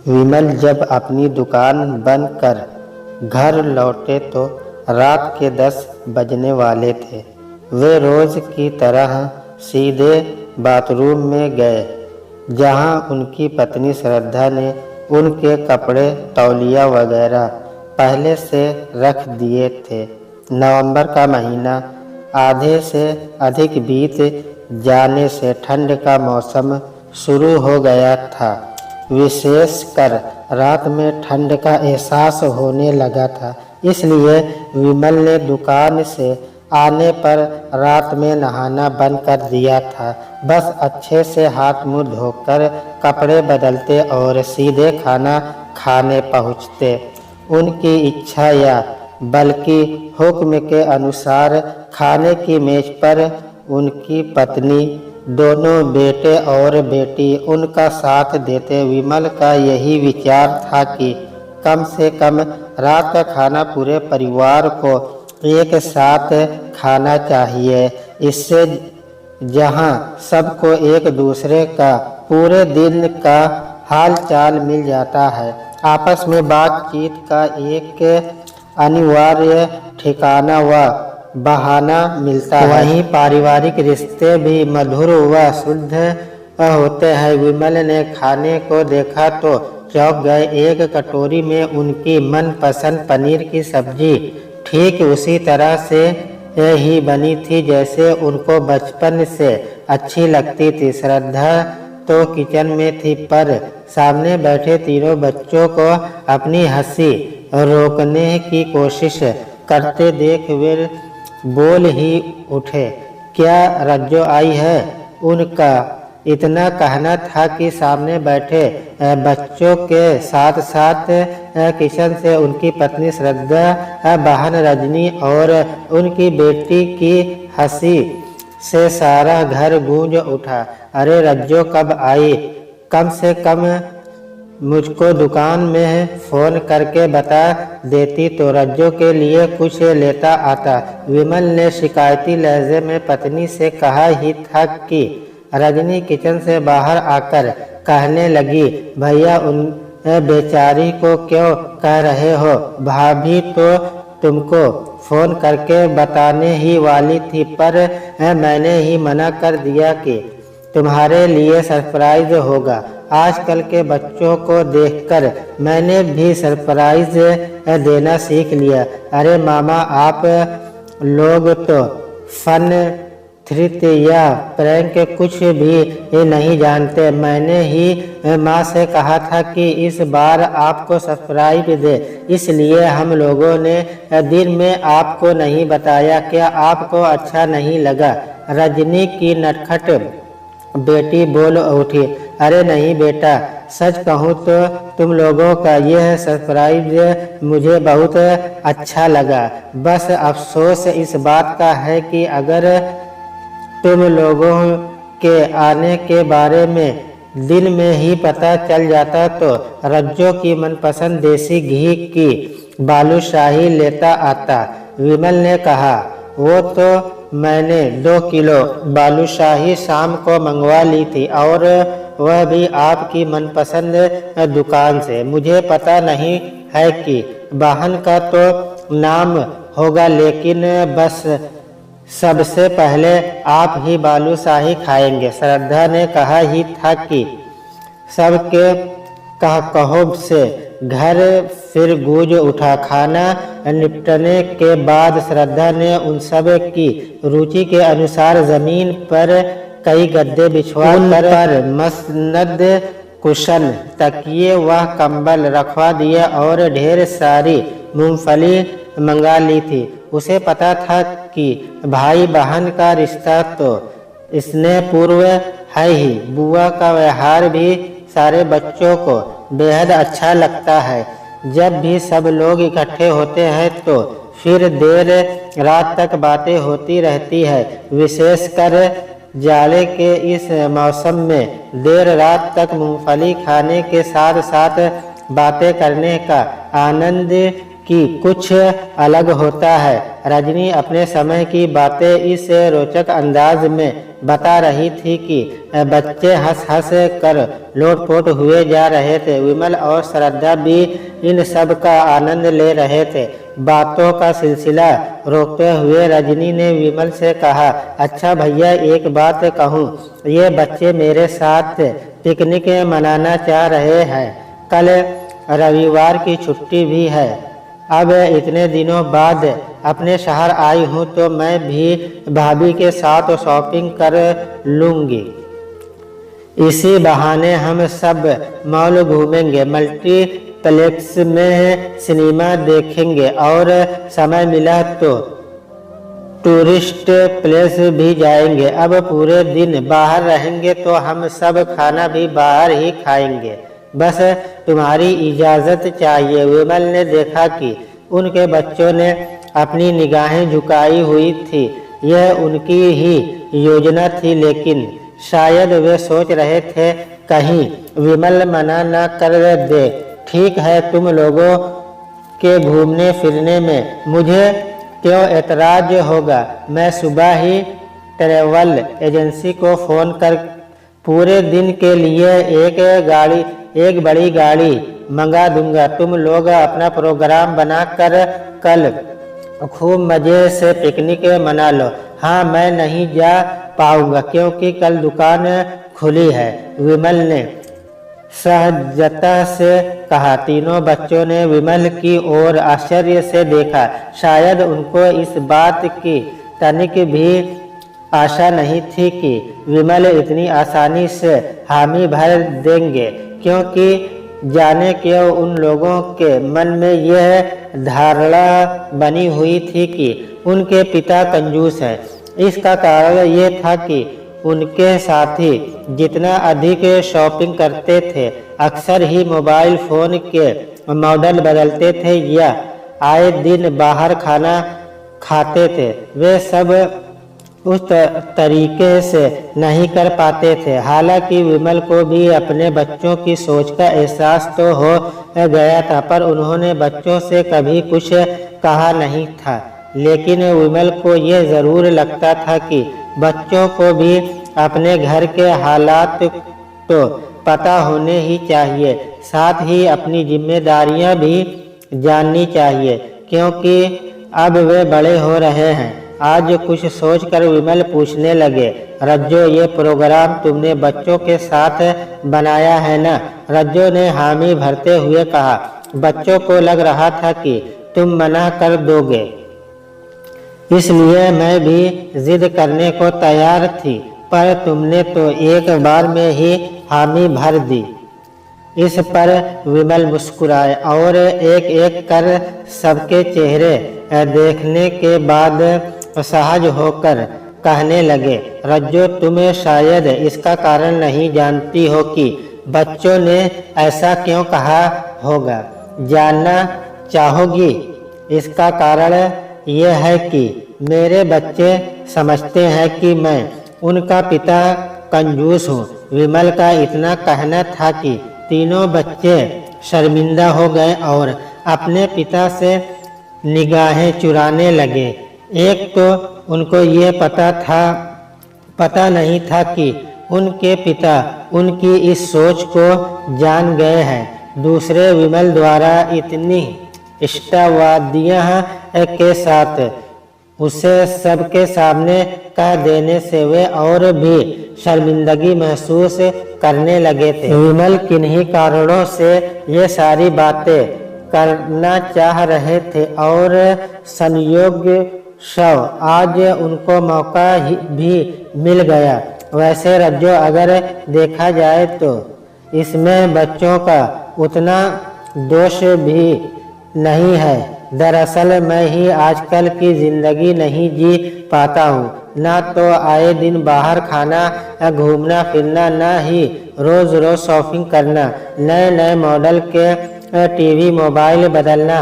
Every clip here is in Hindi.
विमल जब अपनी दुकान बंद कर घर लौटे तो रात के 10 बजने वाले थे। वे रोज की तरह सीधे बाथरूम में गए, जहां उनकी पत्नी श्रद्धा ने उनके कपड़े, तौलिया वगैरह पहले से रख दिए थे। नवंबर का महीना आधे से अधिक बीत जाने से ठंड का मौसम शुरू हो गया था। विशेषकर रात में ठंड का एहसास होने लगा था, इसलिए विमल ने दुकान से आने पर रात में नहाना बंद कर दिया था। बस अच्छे से हाथ मुंह धोकर कपड़े बदलते और सीधे खाना खाने पहुँचते। उनकी इच्छा या बल्कि हुक्म के अनुसार खाने की मेज पर उनकी पत्नी, दोनों बेटे और बेटी उनका साथ देते। विमल का यही विचार था कि कम से कम रात का खाना पूरे परिवार को एक साथ खाना चाहिए। इससे जहां सबको एक दूसरे का पूरे दिन का हाल चाल मिल जाता है, आपस में बातचीत का एक अनिवार्य ठिकाना व बहाना मिलता है। वहीं पारिवारिक रिश्ते भी मधुर व शुद्ध होते हैं। विमल ने खाने को देखा तो चौंक गए। एक कटोरी में उनकी मनपसंद पनीर की सब्जी ठीक उसी तरह से ही बनी थी जैसे उनको बचपन से अच्छी लगती थी। श्रद्धा तो किचन में थी, पर सामने बैठे तीनों बच्चों को अपनी हंसी रोकने की कोशिश करते देख वे बोल ही उठे, क्या रज्जो आई है? उनका इतना कहना था कि सामने बैठे बच्चों के साथ साथ किचन से उनकी पत्नी श्रद्धा, बहन रजनी और उनकी बेटी की हंसी से सारा घर गूंज उठा। अरे रज्जो कब आई? कम से कम मुझको दुकान में फ़ोन करके बता देती तो रज्जो के लिए कुछ लेता आता। विमल ने शिकायती लहजे में पत्नी से कहा ही था कि रजनी किचन से बाहर आकर कहने लगी, भैया उन बेचारी को क्यों कह रहे हो? भाभी तो तुमको फ़ोन करके बताने ही वाली थी, पर मैंने ही मना कर दिया कि तुम्हारे लिए सरप्राइज होगा। आजकल के बच्चों को देखकर मैंने भी सरप्राइज देना सीख लिया। अरे मामा, आप लोग तो फन, थ्रिट या प्रैंक कुछ भी नहीं जानते। मैंने ही माँ से कहा था कि इस बार आपको सरप्राइज दे, इसलिए हम लोगों ने दिन में आपको नहीं बताया। क्या आपको अच्छा नहीं लगा? रजनी की नटखट बेटी बोल उठी, अरे नहीं बेटा, सच कहूँ तो तुम लोगों का यह सरप्राइज मुझे बहुत अच्छा लगा। बस अफसोस इस बात का है कि अगर तुम लोगों के आने के बारे में दिन में ही पता चल जाता तो रज्जो की मनपसंद देसी घी की बालूशाही लेता आता। विमल ने कहा, वो तो मैंने 2 किलो बालूशाही शाम को मंगवा ली थी, और वह भी आपकी मनपसंद दुकान से। मुझे पता नहीं है कि बहन का तो नाम होगा, लेकिन बस सबसे पहले आप ही बालूशाही खाएंगे। श्रद्धा ने कहा ही था कि सबके कहो से घर फिर गूंज उठा। खाना निपटने के बाद श्रद्धा ने उन सब की रुचि के अनुसार जमीन पर कई गद्दे बिछवा कर मसनद, कुशन, तकिए व कंबल रखवा दिए और ढेर सारी मूंगफली मंगा ली थी। उसे पता था कि भाई बहन का रिश्ता तो इसने पूर्व है ही। बुआ का व्यवहार भी सारे बच्चों को बेहद अच्छा लगता है। जब भी सब लोग इकट्ठे होते हैं तो फिर देर रात तक बातें होती रहती है। विशेषकर जाड़े के इस मौसम में देर रात तक मूंगफली खाने के साथ साथ बातें करने का आनंद कि कुछ अलग होता है। रजनी अपने समय की बातें इस रोचक अंदाज में बता रही थी कि बच्चे हंस हंस कर लोटपोट हुए जा रहे थे। विमल और श्रद्धा भी इन सब का आनंद ले रहे थे। बातों का सिलसिला रोकते हुए रजनी ने विमल से कहा, अच्छा भैया, एक बात कहूँ, ये बच्चे मेरे साथ पिकनिक मनाना चाह रहे हैं। कल रविवार की छुट्टी भी है। अब इतने दिनों बाद अपने शहर आई हूँ तो मैं भी भाभी के साथ शॉपिंग कर लूँगी। इसी बहाने हम सब मॉल घूमेंगे, मल्टीप्लेक्स में सिनेमा देखेंगे और समय मिला तो टूरिस्ट प्लेस भी जाएंगे। अब पूरे दिन बाहर रहेंगे तो हम सब खाना भी बाहर ही खाएंगे। बस तुम्हारी इजाज़त चाहिए। विमल ने देखा कि उनके बच्चों ने अपनी निगाहें झुकाई हुई थी। यह उनकी ही योजना थी, लेकिन शायद वे सोच रहे थे कहीं विमल मना न कर दे। ठीक है, तुम लोगों के घूमने फिरने में मुझे क्यों एतराज होगा। मैं सुबह ही ट्रैवल एजेंसी को फ़ोन कर पूरे दिन के लिए एक बड़ी गाड़ी मंगा दूंगा। तुम लोग अपना प्रोग्राम बनाकर कल खूब मज़े से पिकनिक मना लो। हाँ, मैं नहीं जा पाऊंगा क्योंकि कल दुकान खुली है, विमल ने सहजता से कहा। तीनों बच्चों ने विमल की ओर आश्चर्य से देखा। शायद उनको इस बात की तनिक भी आशा नहीं थी कि विमल इतनी आसानी से हामी भर देंगे, क्योंकि जाने क्यों उन लोगों के मन में यह धारणा बनी हुई थी कि उनके पिता कंजूस हैं। इसका कारण ये था कि उनके साथी जितना अधिक शॉपिंग करते थे, अक्सर ही मोबाइल फ़ोन के मॉडल बदलते थे या आए दिन बाहर खाना खाते थे। वे सब उस तरीके से नहीं कर पाते थे। हालांकि विमल को भी अपने बच्चों की सोच का एहसास तो हो गया था, पर उन्होंने बच्चों से कभी कुछ कहा नहीं था। लेकिन विमल को यह ज़रूर लगता था कि बच्चों को भी अपने घर के हालात तो पता होने ही चाहिए, साथ ही अपनी जिम्मेदारियां भी जाननी चाहिए, क्योंकि अब वे बड़े हो रहे हैं। आज कुछ सोचकर विमल पूछने लगे, रज्जो, ये प्रोग्राम तुमने बच्चों के साथ बनाया है ना? रज्जो ने हामी भरते हुए कहा। बच्चों को लग रहा था कि तुम मना कर दोगे, इसलिए मैं भी जिद करने को तैयार थी, पर तुमने तो एक बार में ही हामी भर दी। इस पर विमल मुस्कुराए और एक एक कर सबके चेहरे देखने के बाद सहज होकर कहने लगे, रज्जो, तुम्हें शायद इसका कारण नहीं जानती हो कि बच्चों ने ऐसा क्यों कहा होगा। जानना चाहोगी? इसका कारण यह है कि मेरे बच्चे समझते हैं कि मैं उनका पिता कंजूस हूँ। विमल का इतना कहना था कि तीनों बच्चे शर्मिंदा हो गए और अपने पिता से निगाहें चुराने लगे। एक तो उनको ये पता नहीं था कि उनके पिता उनकी इस सोच को जान गए हैं। दूसरे, विमल द्वारा इतनी इष्टवादियों के साथ उसे सबके सामने कह देने से वे और भी शर्मिंदगी महसूस करने लगे थे। विमल किन्हीं कारणों से ये सारी बातें करना चाह रहे थे और संयोग आज उनको मौका भी मिल गया। वैसे रज्जो, अगर देखा जाए तो इसमें बच्चों का उतना दोष भी नहीं है। दरअसल मैं ही आजकल की ज़िंदगी नहीं जी पाता हूँ। ना तो आए दिन बाहर खाना, घूमना फिरना, ना ही रोज़ रोज़ शॉपिंग करना, नए नए मॉडल के टीवी मोबाइल बदलना,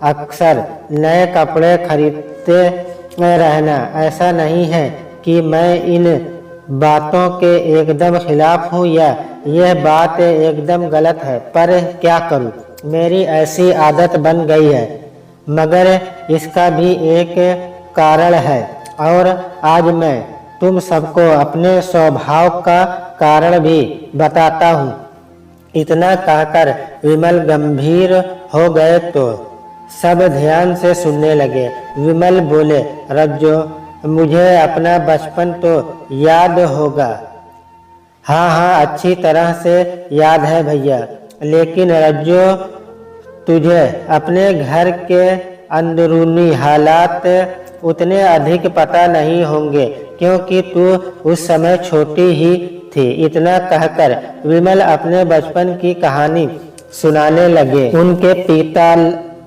अक्सर नए कपड़े खरीदते रहना। ऐसा नहीं है कि मैं इन बातों के एकदम खिलाफ हूँ या यह बात एकदम गलत है, पर क्या करूँ, मेरी ऐसी आदत बन गई है। मगर इसका भी एक कारण है और आज मैं तुम सबको अपने स्वभाव का कारण भी बताता हूँ। इतना कहकर विमल गंभीर हो गए तो सब ध्यान से सुनने लगे। विमल बोले, रज्जो, मुझे अपना बचपन तो याद होगा। हाँ हाँ, अच्छी तरह से याद है भैया, लेकिन रज्जो, तुझे अपने घर के अंदरूनी हालात उतने अधिक पता नहीं होंगे क्योंकि तू उस समय छोटी ही थी। इतना कहकर विमल अपने बचपन की कहानी सुनाने लगे। उनके पिता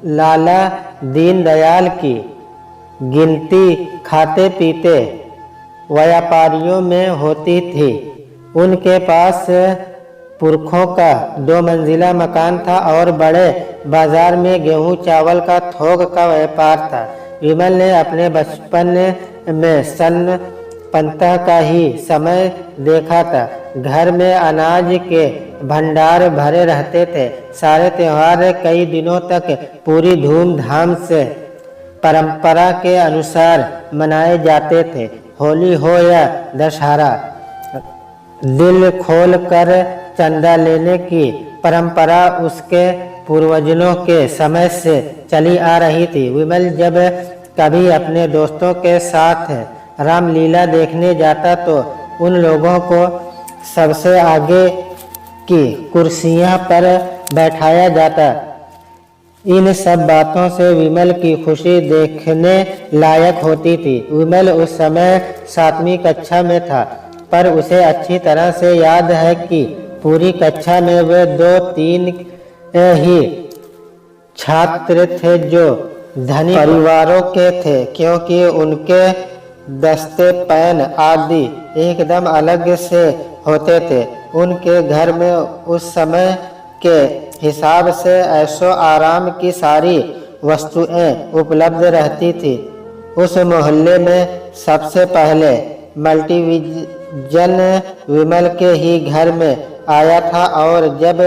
लाला दीनदयाल की गिनती खाते पीते व्यापारियों में होती थी। उनके पास पुरखों का 2 मंजिला मकान था और बड़े बाजार में गेहूं चावल का थोक का व्यापार था। विमल ने अपने बचपन में सन 15 का ही समय देखा था। घर में अनाज के भंडार भरे रहते थे। सारे त्योहार कई दिनों तक पूरी धूमधाम से परंपरा के अनुसार मनाए जाते थे। होली हो या दशहरा, दिल खोल कर चंदा लेने की परंपरा उसके पूर्वजों के समय से चली आ रही थी। विमल जब कभी अपने दोस्तों के साथ रामलीला देखने जाता तो उन लोगों को सबसे आगे की कुर्सियां पर बैठाया जाता। इन सब बातों से विमल की खुशी देखने लायक होती थी। विमल उस समय 7वीं कक्षा में था, पर उसे अच्छी तरह से याद है कि पूरी कक्षा में वे 2-3 ही छात्र थे जो धनी परिवारों के थे, क्योंकि उनके दस्ते पैन आदि एकदम अलग से होते थे। उनके घर में उस समय के हिसाब से ऐशो आराम की सारी वस्तुएं उपलब्ध रहती थी। उस मोहल्ले में सबसे पहले मल्टीविजन विमल के ही घर में आया था और जब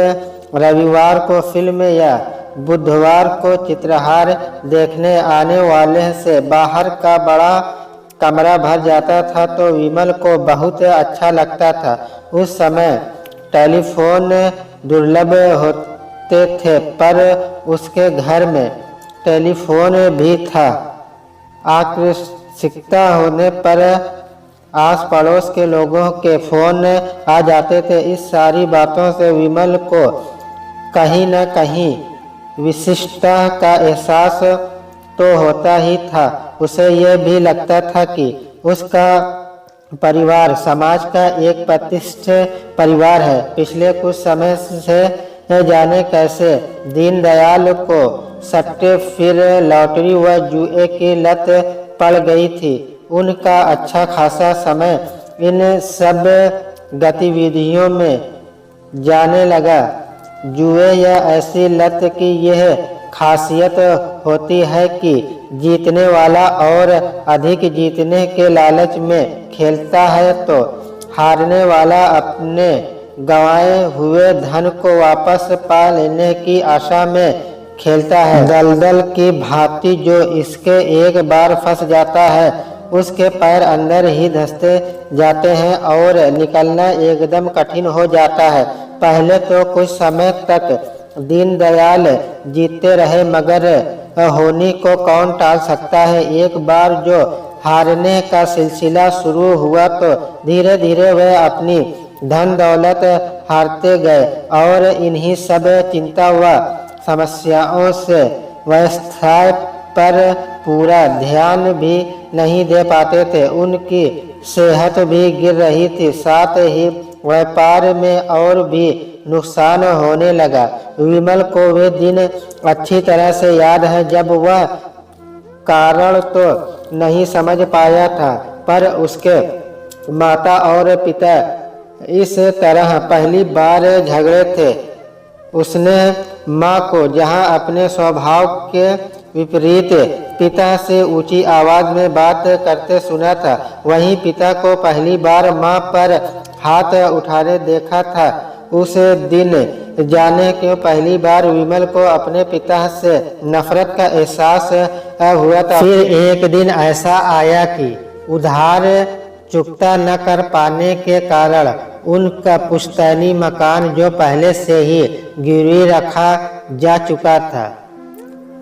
रविवार को फिल्म या बुधवार को चित्रहार देखने आने वाले से बाहर का बड़ा कमरा भर जाता था तो विमल को बहुत अच्छा लगता था। उस समय टेलीफोन दुर्लभ होते थे, पर उसके घर में टेलीफोन भी था। आवश्यकता होने पर आस पड़ोस के लोगों के फोन आ जाते थे। इस सारी बातों से विमल को कहीं न कहीं विशिष्टता का एहसास तो होता ही था। उसे यह भी लगता था कि उसका परिवार समाज का एक प्रतिष्ठित परिवार है। पिछले कुछ समय से जाने कैसे दीनदयाल को सट्टे, फिर लॉटरी व जुए की लत पड़ गई थी। उनका अच्छा खासा समय इन सब गतिविधियों में जाने लगा। जुए या ऐसी लत की यह खासियत होती है कि जीतने वाला और अधिक जीतने के लालच में खेलता है तो हारने वाला अपने गंवाए हुए धन को वापस पा लेने की आशा में खेलता है। दलदल की भांति जो इसके एक बार फंस जाता है उसके पैर अंदर ही धंसते जाते हैं और निकलना एकदम कठिन हो जाता है। पहले तो कुछ समय तक दीनदयाल जीतते रहे, मगर होनी को कौन टाल सकता है। एक बार जो हारने का सिलसिला शुरू हुआ तो धीरे धीरे वह अपनी धन दौलत हारते गए और इन्हीं सब चिंता व समस्याओं से व्यवसाय पर पूरा ध्यान भी नहीं दे पाते थे। उनकी सेहत भी गिर रही थी, साथ ही व्यापार में और भी नुकसान होने लगा। विमल को वे दिन अच्छी तरह से याद है जब वह कारण तो नहीं समझ पाया था, पर उसके माता और पिता इस तरह पहली बार झगड़े थे। उसने माँ को जहाँ अपने स्वभाव के विपरीत पिता से ऊंची आवाज में बात करते सुना था, वहीं पिता को पहली बार माँ पर हाथ उठाने देखा था। उस दिन जाने क्यों पहली बार विमल को अपने पिता से नफरत का एहसास हुआ था। फिर एक दिन ऐसा आया कि उधार चुकता न कर पाने के कारण उनका पुश्तैनी मकान, जो पहले से ही गिरवी रखा जा चुका था,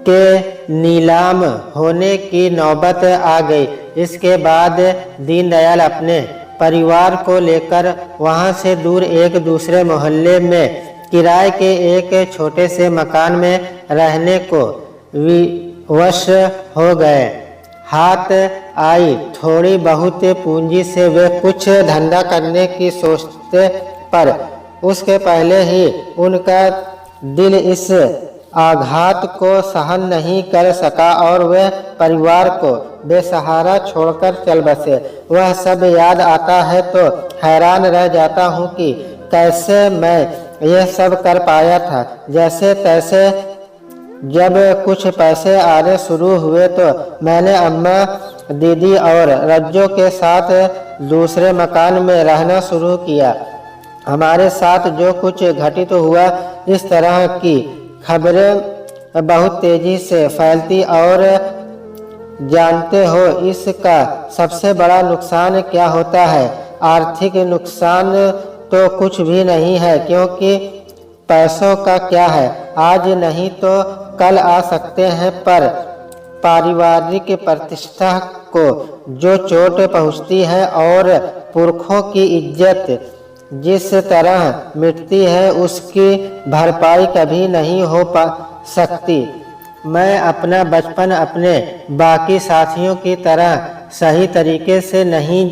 के नीलाम होने की नौबत आ गई। इसके बाद दीनदयाल अपने परिवार को लेकर वहां से दूर एक दूसरे मोहल्ले में किराए के एक छोटे से मकान में रहने को विवश हो गए। हाथ आई थोड़ी बहुत पूंजी से वे कुछ धंधा करने की सोचते, पर उसके पहले ही उनका दिल इस आघात को सहन नहीं कर सका और वे परिवार को बेसहारा छोड़कर चल बसे। वह सब याद आता है तो हैरान रह जाता हूँ कि कैसे मैं यह सब कर पाया था। जैसे तैसे जब कुछ पैसे आने शुरू हुए तो मैंने अम्मा, दीदी और रज्जो के साथ दूसरे मकान में रहना शुरू किया। हमारे साथ जो कुछ घटित हुआ, इस तरह की खबरें बहुत तेजी से फैलती और जानते हो इसका सबसे बड़ा नुकसान क्या होता है? आर्थिक नुकसान तो कुछ भी नहीं है, क्योंकि पैसों का क्या है, आज नहीं तो कल आ सकते हैं, पर पारिवारिक प्रतिष्ठा को जो चोट पहुंचती है और पुरखों की इज्जत जिस तरह मिटती है, उसकी भरपाई कभी नहीं हो सकती। मैं अपना बचपन अपने बाकी साथियों की तरह सही तरीके से नहीं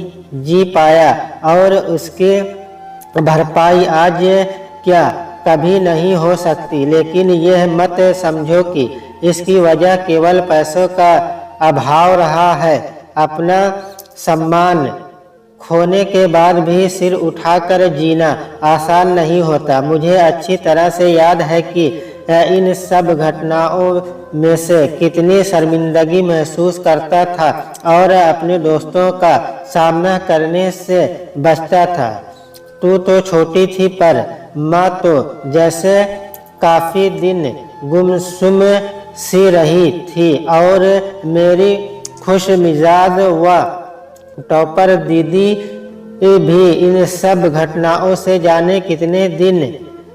जी पाया और उसकी भरपाई आज क्या कभी नहीं हो सकती। लेकिन यह मत समझो कि इसकी वजह केवल पैसों का अभाव रहा है। अपना सम्मान खोने के बाद भी सिर उठाकर जीना आसान नहीं होता। मुझे अच्छी तरह से याद है कि इन सब घटनाओं में से कितनी शर्मिंदगी महसूस करता था और अपने दोस्तों का सामना करने से बचता था। तू तो छोटी थी, पर माँ तो जैसे काफी दिन गुमसुम सी रही थी और मेरी खुश मिजाज व टॉपर दीदी भी इन सब घटनाओं से जाने कितने दिन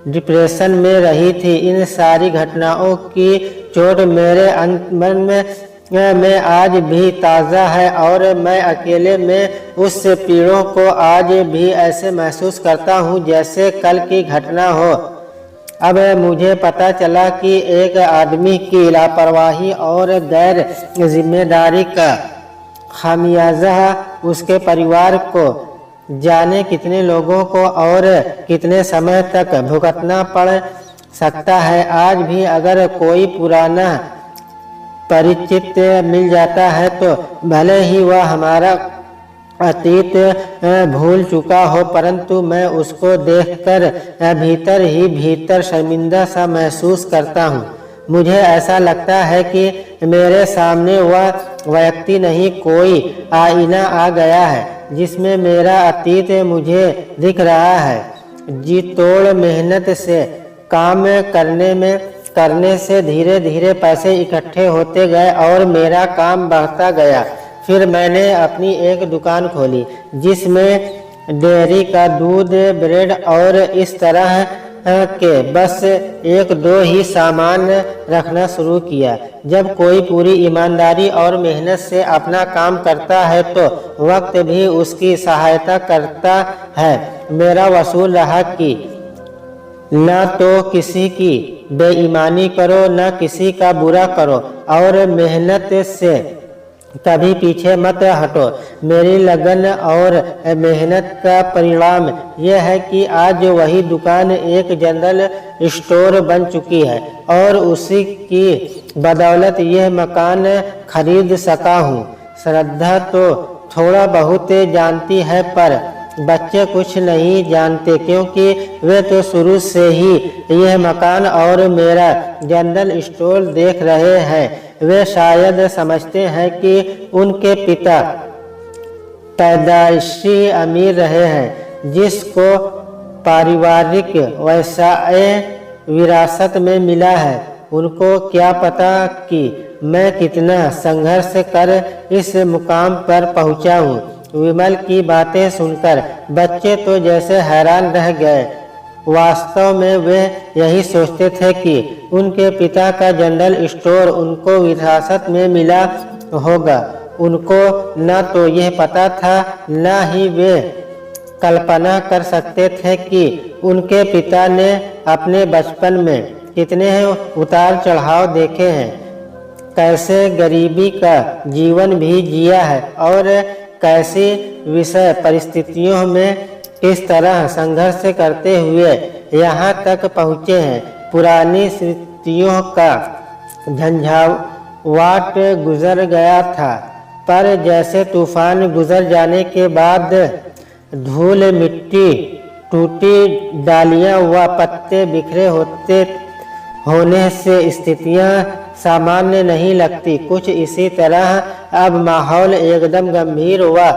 डिप्रेशन में रही थी। इन सारी घटनाओं की चोट मेरे मन में आज भी ताज़ा है और मैं अकेले में उस पीड़ों को आज भी ऐसे महसूस करता हूँ जैसे कल की घटना हो। अब मुझे पता चला कि एक आदमी की लापरवाही और गैर जिम्मेदारी का खामियाजा उसके परिवार को जाने कितने लोगों को और कितने समय तक भुगतना पड़ सकता है। आज भी अगर कोई पुराना परिचित मिल जाता है तो भले ही वह हमारा अतीत भूल चुका हो, परंतु मैं उसको देखकर भीतर ही भीतर शर्मिंदा सा महसूस करता हूँ। मुझे ऐसा लगता है कि मेरे सामने वह व्यक्ति नहीं, कोई आईना आ गया है जिसमें मेरा अतीत मुझे दिख रहा है। जी तोड़ मेहनत से काम करने से धीरे धीरे पैसे इकट्ठे होते गए और मेरा काम बढ़ता गया। फिर मैंने अपनी एक दुकान खोली जिसमें डेयरी का दूध, ब्रेड और इस तरह के बस एक दो ही सामान रखना शुरू किया। जब कोई पूरी ईमानदारी और मेहनत से अपना काम करता है तो वक्त भी उसकी सहायता करता है। मेरा वसूल रहा कि न तो किसी की बेईमानी करो, न किसी का बुरा करो और मेहनत से कभी पीछे मत हटो। मेरी लगन और मेहनत का परिणाम यह है कि आज वही दुकान एक जनरल स्टोर बन चुकी है और उसी की बदौलत यह मकान खरीद सका हूँ। श्रद्धा तो थोड़ा बहुत जानती है, पर बच्चे कुछ नहीं जानते, क्योंकि वे तो शुरू से ही यह मकान और मेरा जनरल स्टोर देख रहे हैं। वे शायद समझते हैं कि उनके पिता पैदाइशी अमीर रहे हैं, जिसको पारिवारिक व्यवसाय विरासत में मिला है। उनको क्या पता कि मैं कितना संघर्ष कर इस मुकाम पर पहुंचा हूँ। विमल की बातें सुनकर बच्चे तो जैसे हैरान रह गए। वास्तव में वे यही सोचते थे कि उनके पिता का जनरल स्टोर उनको विरासत में मिला होगा। उनको न तो यह पता था, न ही वे कल्पना कर सकते थे कि उनके पिता ने अपने बचपन में कितने उतार चढ़ाव देखे हैं, कैसे गरीबी का जीवन भी जिया है और कैसी विषय परिस्थितियों में किस तरह संघर्ष करते हुए यहाँ तक पहुँचे हैं। पुरानी स्मृतियों का झंझावाट गुजर गया था, पर जैसे तूफान गुजर जाने के बाद धूल मिट्टी, टूटी डालियाँ व पत्ते बिखरे होने से स्थितियाँ सामान्य नहीं लगती, कुछ इसी तरह अब माहौल एकदम गंभीर व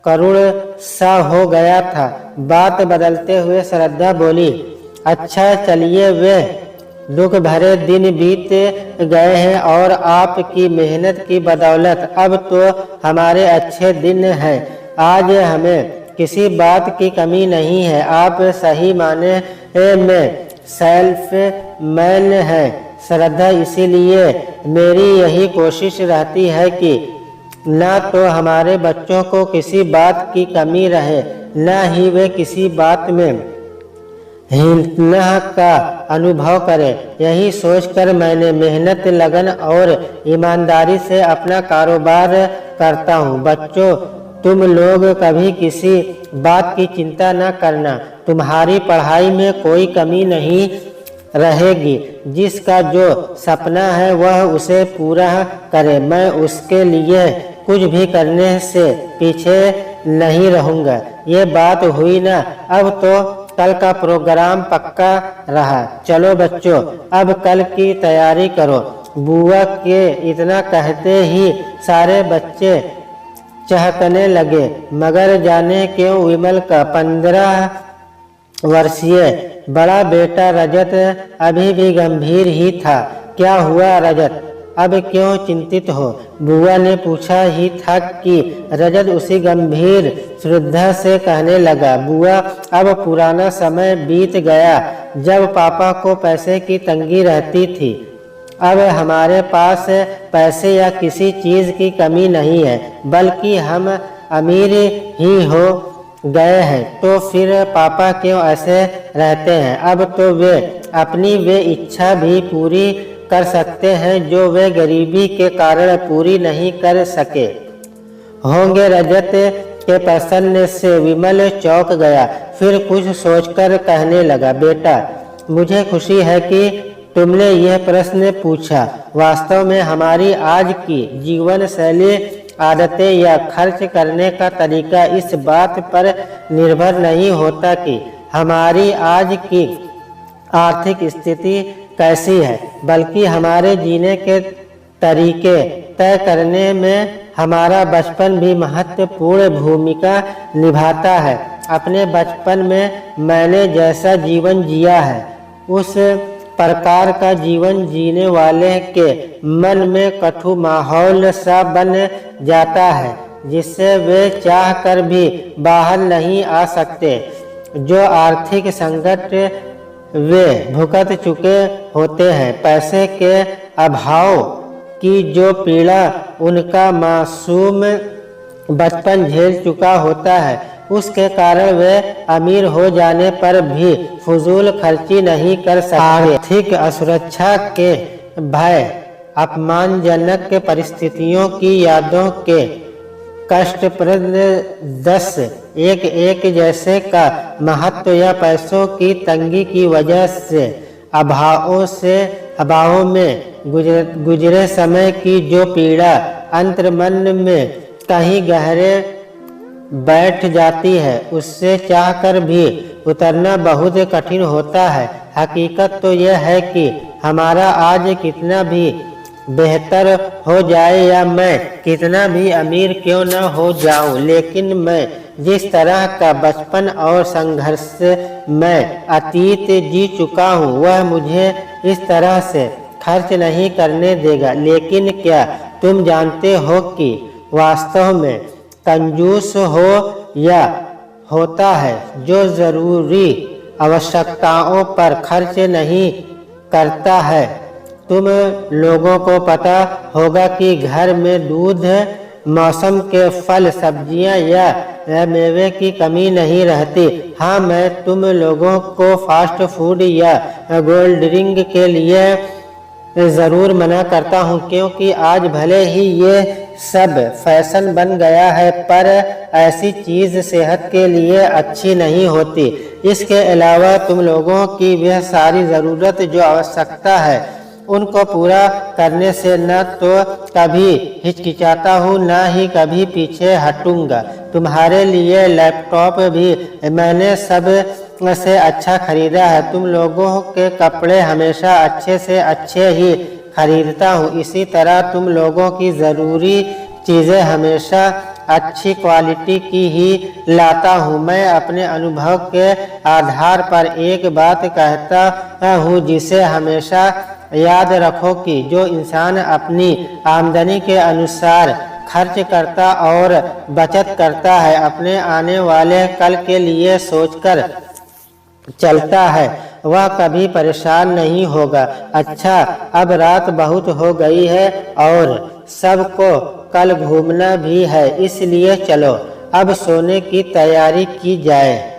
करुण सा हो गया था। बात बदलते हुए श्रद्धा बोली, अच्छा चलिए, वे दुख भरे दिन बीत गए हैं और आपकी मेहनत की बदौलत अब तो हमारे अच्छे दिन हैं। आज हमें किसी बात की कमी नहीं है। आप सही माने में सेल्फ मैन है श्रद्धा, इसीलिए मेरी यही कोशिश रहती है कि न तो हमारे बच्चों को किसी बात की कमी रहे, न ही वे किसी बात में हीनता का अनुभव करें। यही सोचकर मैंने मेहनत, लगन और ईमानदारी से अपना कारोबार करता हूँ। बच्चों, तुम लोग कभी किसी बात की चिंता न करना। तुम्हारी पढ़ाई में कोई कमी नहीं रहेगी। जिसका जो सपना है वह उसे पूरा करे। मैं उसके लिए कुछ भी करने से पीछे नहीं रहूँगा। ये बात हुई ना। अब तो कल का प्रोग्राम पक्का रहा। चलो बच्चों, अब कल की तैयारी करो। बुआ के इतना कहते ही सारे बच्चे चहकने लगे, मगर जाने क्यों विमल का 15 वर्षीय बड़ा बेटा रजत अभी भी गंभीर ही था। क्या हुआ रजत, अब क्यों चिंतित हो? बुआ ने पूछा ही था कि रजत उसी गंभीर श्रद्धा से कहने लगा, बुआ, अब पुराना समय बीत गया जब पापा को पैसे की तंगी रहती थी। अब हमारे पास पैसे या किसी चीज़ की कमी नहीं है, बल्कि हम अमीर ही हो गए हैं। तो फिर पापा क्यों ऐसे रहते हैं? अब तो वे अपनी वे इच्छा भी पूरी कर सकते हैं जो वे गरीबी के कारण पूरी नहीं कर सके होंगे। रजत के प्रश्न से विमल चौंक गया, फिर कुछ सोचकर कहने लगा, बेटा, मुझे खुशी है कि तुमने यह प्रश्न पूछा। वास्तव में हमारी आज की जीवन शैली, आदतें या खर्च करने का तरीका इस बात पर निर्भर नहीं होता कि हमारी आज की आर्थिक स्थिति कैसी है, बल्कि हमारे जीने के तरीके तय करने में हमारा बचपन भी महत्वपूर्ण भूमिका निभाता है। अपने बचपन में मैंने जैसा जीवन जिया है, उस प्रकार का जीवन जीने वाले के मन में कठु माहौल सा बन जाता है, जिससे वे चाह कर भी बाहर नहीं आ सकते। जो आर्थिक संकट वे भुगत चुके होते हैं, पैसे के अभाव की जो पीड़ा उनका मासूम बचपन झेल चुका होता है, उसके कारण वे अमीर हो जाने पर भी फजूल खर्ची नहीं कर सकते। आर्थिक असुरक्षा के भय, अपमानजनक परिस्थितियों की यादों के कष्टप्रद दस एक एक जैसे का महत्व या पैसों की तंगी की वजह से अभावों में गुजरे समय की जो पीड़ा अंतर्मन में कहीं गहरे बैठ जाती है, उससे चाहकर भी उतरना बहुत कठिन होता है। हकीकत तो यह है कि हमारा आज कितना भी बेहतर हो जाए या मैं कितना भी अमीर क्यों न हो जाऊं, लेकिन मैं जिस तरह का बचपन और संघर्ष मैं अतीत जी चुका हूँ वह मुझे इस तरह से खर्च नहीं करने देगा। लेकिन क्या तुम जानते हो कि वास्तव में कंजूस हो या होता है जो ज़रूरी आवश्यकताओं पर खर्च नहीं करता है। तुम लोगों को पता होगा कि घर में दूध, मौसम के फल, सब्जियां या मेवे की कमी नहीं रहती। हाँ, मैं तुम लोगों को फास्ट फूड या कोल्ड ड्रिंक के लिए ज़रूर मना करता हूँ, क्योंकि आज भले ही ये सब फैशन बन गया है पर ऐसी चीज़ सेहत के लिए अच्छी नहीं होती। इसके अलावा तुम लोगों की वह सारी ज़रूरत जो आवश्यकता है उनको पूरा करने से न तो कभी हिचकिचाता हूँ न ही कभी पीछे हटूंगा। तुम्हारे लिए लैपटॉप भी मैंने सब से अच्छा खरीदा है। तुम लोगों के कपड़े हमेशा अच्छे से अच्छे ही खरीदता हूँ। इसी तरह तुम लोगों की ज़रूरी चीज़ें हमेशा अच्छी क्वालिटी की ही लाता हूँ। मैं अपने अनुभव के आधार पर एक बात कहता हूँ जिसे हमेशा याद रखो कि जो इंसान अपनी आमदनी के अनुसार खर्च करता और बचत करता है, अपने आने वाले कल के लिए सोचकर चलता है, वह कभी परेशान नहीं होगा। अच्छा, अब रात बहुत हो गई है और सबको कल घूमना भी है, इसलिए चलो अब सोने की तैयारी की जाए।